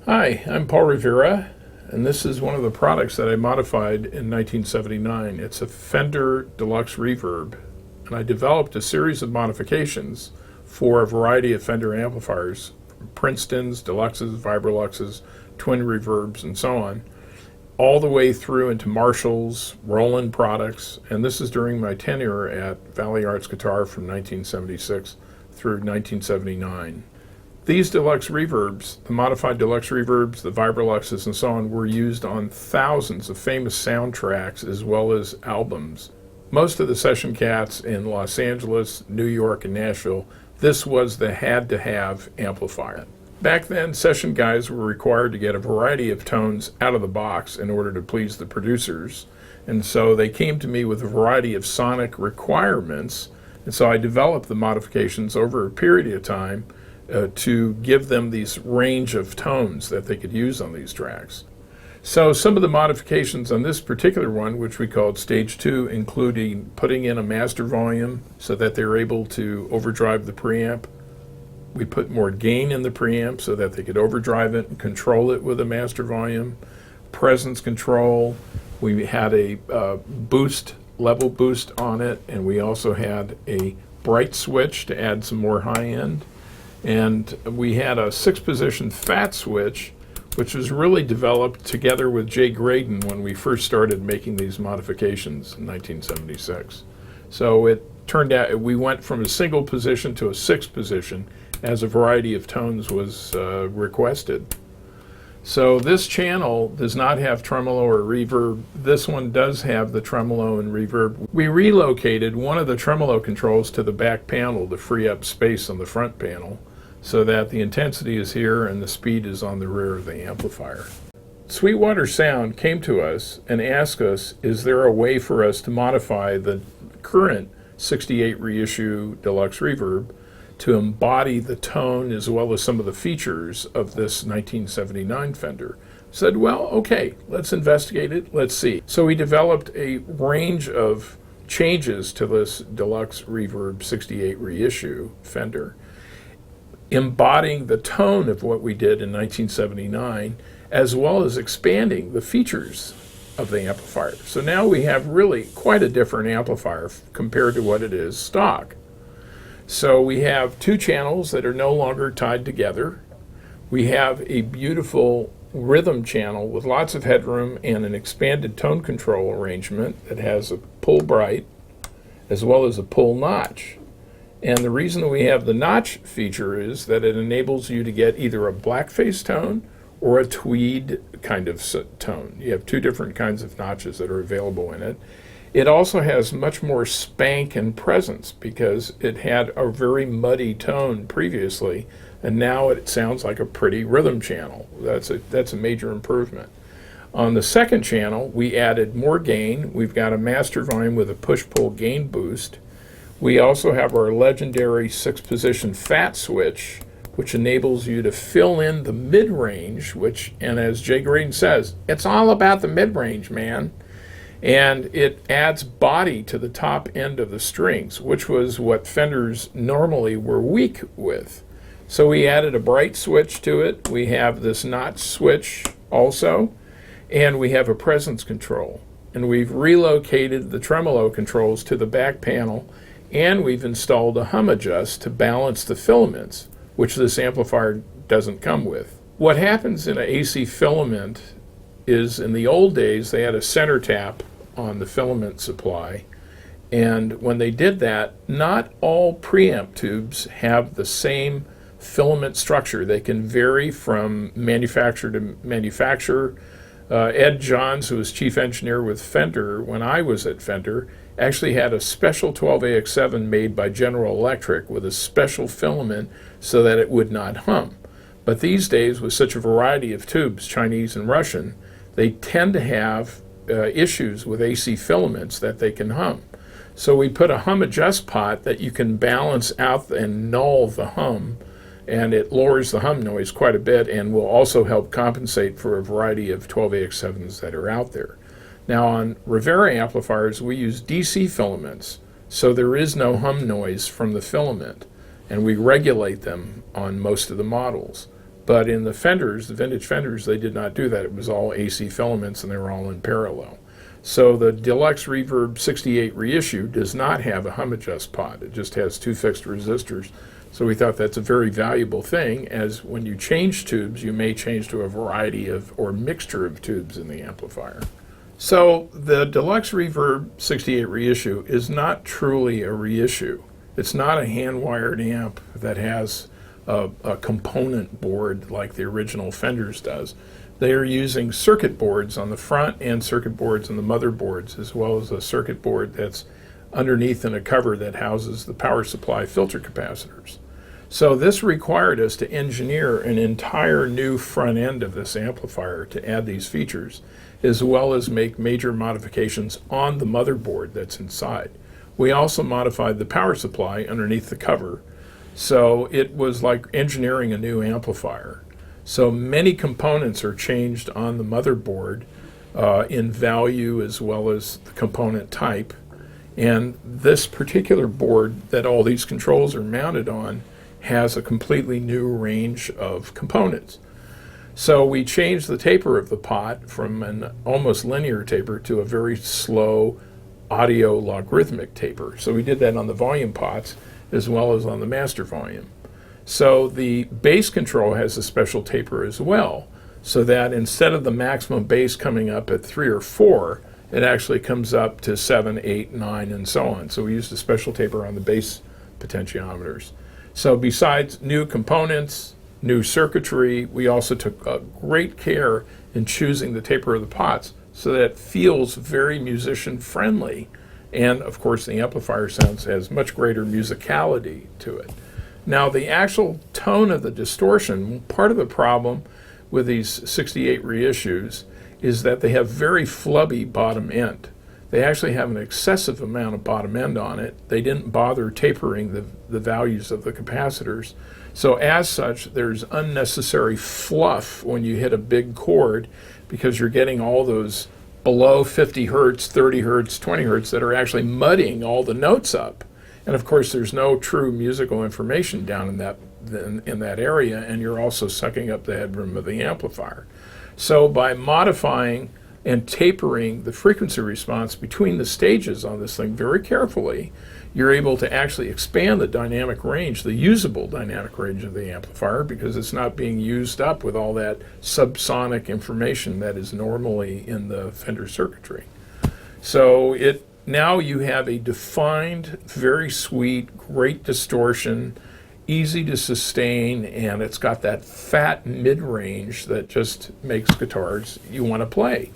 Hi, I'm Paul Rivera, and this is one of the products that I modified in 1979. It's a Fender Deluxe Reverb, and I developed a series of modifications for a variety of Fender amplifiers, Princetons, Deluxes, Vibroluxes, Twin Reverbs, and so on, all the way through into Marshalls, Roland products, and this is during my tenure at Valley Arts Guitar from 1976 through 1979. These deluxe reverbs, the modified deluxe reverbs, the Vibroluxes, and so on, were used on thousands of famous soundtracks as well as albums. Most of the session cats in Los Angeles, New York, and Nashville, this was the had-to-have amplifier. Back then, session guys were required to get a variety of tones out of the box in order to please the producers, and so they came to me with a variety of sonic requirements, and so I developed the modifications over a period of time to give them these range of tones that they could use on these tracks. So some of the modifications on this particular one, which we called Stage 2, including putting in a master volume so that they're able to overdrive the preamp. We put more gain in the preamp so that they could overdrive it and control it with a master volume. Presence control. We had a level boost on it, and we also had a bright switch to add some more high end. And we had a 6-position fat switch, which was really developed together with Jay Graydon when we first started making these modifications in 1976. So it turned out we went from a single position to a 6th position as a variety of tones was requested. So this channel does not have tremolo or reverb. This one does have the tremolo and reverb. We relocated one of the tremolo controls to the back panel to free up space on the front panel, so that the intensity is here and the speed is on the rear of the amplifier. Sweetwater Sound came to us and asked us, is there a way for us to modify the current 68 reissue Deluxe Reverb to embody the tone as well as some of the features of this 1979 Fender? Said, well, okay, let's investigate it, let's see. So we developed a range of changes to this Deluxe Reverb 68 reissue Fender, embodying the tone of what we did in 1979, as well as expanding the features of the amplifier. So now we have really quite a different amplifier compared to what it is stock. So we have 2 channels that are no longer tied together. We have a beautiful rhythm channel with lots of headroom and an expanded tone control arrangement that has a pull bright as well as a pull notch. And the reason we have the notch feature is that it enables you to get either a blackface tone or a tweed kind of tone. You have 2 different kinds of notches that are available in it. It also has much more spank and presence because it had a very muddy tone previously, and now it sounds like a pretty rhythm channel. That's a major improvement. On the 2nd channel, we added more gain. We've got a master volume with a push-pull gain boost. We also have our legendary 6-position fat switch, which enables you to fill in the mid-range, and as Jay Graydon says, it's all about the mid-range, man. And it adds body to the top end of the strings, which was what Fenders normally were weak with. So we added a bright switch to it. We have this notch switch also, and we have a presence control. And we've relocated the tremolo controls to the back panel, and we've installed a hum adjust to balance the filaments, which this amplifier doesn't come with. What happens in an AC filament is, in the old days, they had a center tap on the filament supply, and when they did that, not all preamp tubes have the same filament structure. They can vary from manufacturer to manufacturer. Ed Johns, who was chief engineer with Fender when I was at Fender, actually had a special 12AX7 made by General Electric with a special filament so that it would not hum. But these days, with such a variety of tubes, Chinese and Russian, they tend to have issues with AC filaments that they can hum. So we put a hum adjust pot that you can balance out and null the hum, and it lowers the hum noise quite a bit and will also help compensate for a variety of 12AX7s that are out there. Now on Rivera amplifiers, we use DC filaments, so there is no hum noise from the filament, and we regulate them on most of the models. But in the Fenders, the vintage Fenders, they did not do that. It was all AC filaments and they were all in parallel. So the Deluxe Reverb 68 reissue does not have a hum adjust pot. It just has 2 fixed resistors. So we thought that's a very valuable thing, as when you change tubes, you may change to a variety of or mixture of tubes in the amplifier. So the Deluxe Reverb 68 reissue is not truly a reissue. It's not a hand-wired amp that has a component board like the original Fenders does. They are using circuit boards on the front and circuit boards on the motherboards, as well as a circuit board that's underneath in a cover that houses the power supply filter capacitors. So this required us to engineer an entire new front end of this amplifier to add these features, as well as make major modifications on the motherboard that's inside. We also modified the power supply underneath the cover, so it was like engineering a new amplifier. So many components are changed on the motherboard in value as well as the component type. And this particular board that all these controls are mounted on has a completely new range of components. So we changed the taper of the pot from an almost linear taper to a very slow audio logarithmic taper. So we did that on the volume pots as well as on the master volume. So the bass control has a special taper as well, so that instead of the maximum bass coming up at 3 or 4, it actually comes up to 7, 8, 9, and so on. So we used a special taper on the bass potentiometers. So besides new components, new circuitry, we also took great care in choosing the taper of the pots so that it feels very musician friendly. And of course the amplifier sounds has much greater musicality to it. Now the actual tone of the distortion, part of the problem with these 68 reissues is that they have very flubby bottom end. They actually have an excessive amount of bottom end on it. They didn't bother tapering the values of the capacitors. So as such, there's unnecessary fluff when you hit a big chord, because you're getting all those below 50 hertz, 30 hertz, 20 hertz that are actually muddying all the notes up. And of course, there's no true musical information down in that area, and you're also sucking up the headroom of the amplifier. So by modifying and tapering the frequency response between the stages on this thing very carefully, you're able to actually expand the dynamic range, the usable dynamic range of the amplifier, because it's not being used up with all that subsonic information that is normally in the Fender circuitry. So now you have a defined, very sweet, great distortion, easy to sustain, and it's got that fat mid-range that just makes guitars you want to play.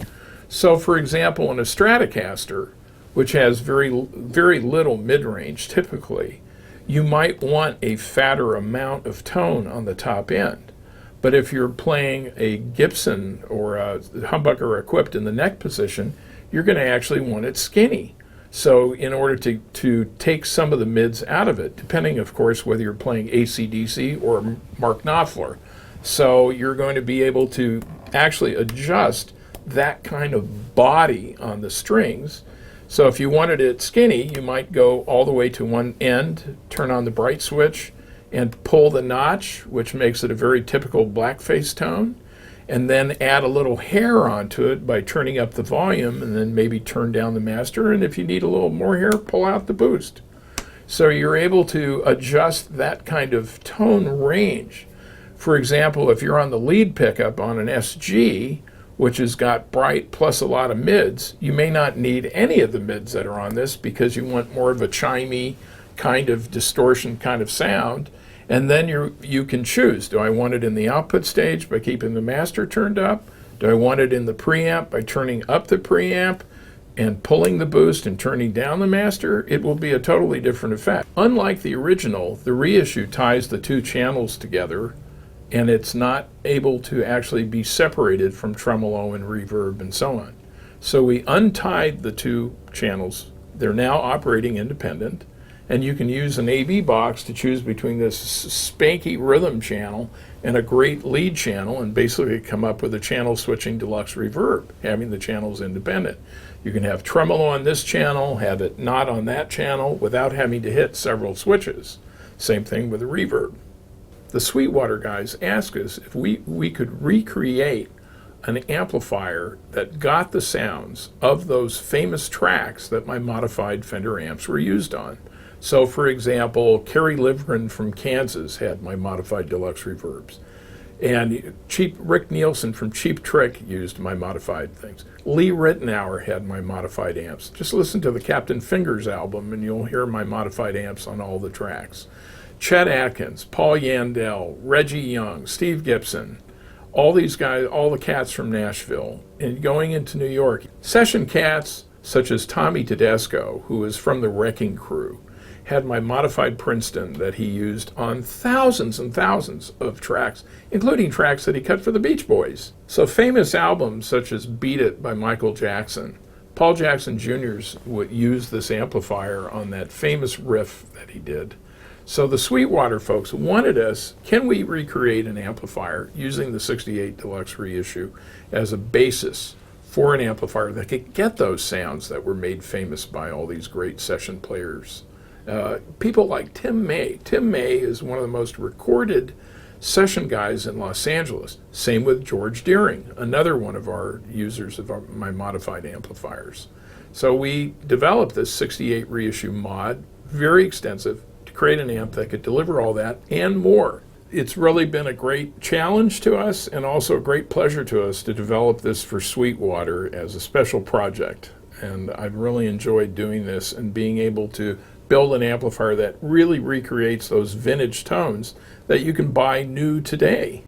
So for example, in a Stratocaster, which has very little mid-range typically, you might want a fatter amount of tone on the top end. But if you're playing a Gibson or a humbucker equipped in the neck position, you're going to actually want it skinny. So in order to take some of the mids out of it, depending of course whether you're playing AC/DC or Mark Knopfler. So you're going to be able to actually adjust that kind of body on the strings. So if you wanted it skinny, you might go all the way to one end, turn on the bright switch, and pull the notch, which makes it a very typical blackface tone, and then add a little hair onto it by turning up the volume, and then maybe turn down the master, and if you need a little more hair, pull out the boost. So you're able to adjust that kind of tone range. For example, if you're on the lead pickup on an SG, which has got bright plus a lot of mids, you may not need any of the mids that are on this because you want more of a chimey kind of distortion kind of sound. And then you can choose, do I want it in the output stage by keeping the master turned up? Do I want it in the preamp by turning up the preamp and pulling the boost and turning down the master? It will be a totally different effect. Unlike the original, the reissue ties the two channels together, and it's not able to actually be separated from tremolo and reverb and so on. So we untied the two channels. They're now operating independent, and you can use an AV box to choose between this spanky rhythm channel and a great lead channel, and basically come up with a channel switching deluxe reverb, having the channels independent. You can have tremolo on this channel, have it not on that channel, without having to hit several switches. Same thing with the reverb. the Sweetwater guys asked us if we could recreate an amplifier that got the sounds of those famous tracks that my modified Fender amps were used on. So, for example, Kerry Livgren from Kansas had my modified Deluxe Reverbs. And Rick Nielsen from Cheap Trick used my modified things. Lee Ritenour had my modified amps. Just listen to the Captain Fingers album and you'll hear my modified amps on all the tracks. Chet Atkins, Paul Yandell, Reggie Young, Steve Gibson, all these guys, all the cats from Nashville. And going into New York, session cats such as Tommy Tedesco, who is from the Wrecking Crew, had my modified Princeton that he used on thousands and thousands of tracks, including tracks that he cut for the Beach Boys. So famous albums such as Beat It by Michael Jackson, Paul Jackson Jr.'s would use this amplifier on that famous riff that he did. So the Sweetwater folks wanted us, can we recreate an amplifier using the 68 Deluxe Reissue as a basis for an amplifier that could get those sounds that were made famous by all these great session players. People like Tim May. Tim May is one of the most recorded session guys in Los Angeles. Same with George Deering, another one of our users of my modified amplifiers. So we developed this 68 reissue mod, very extensive, to create an amp that could deliver all that and more. It's really been a great challenge to us and also a great pleasure to us to develop this for Sweetwater as a special project. And I've really enjoyed doing this and being able to build an amplifier that really recreates those vintage tones that you can buy new today.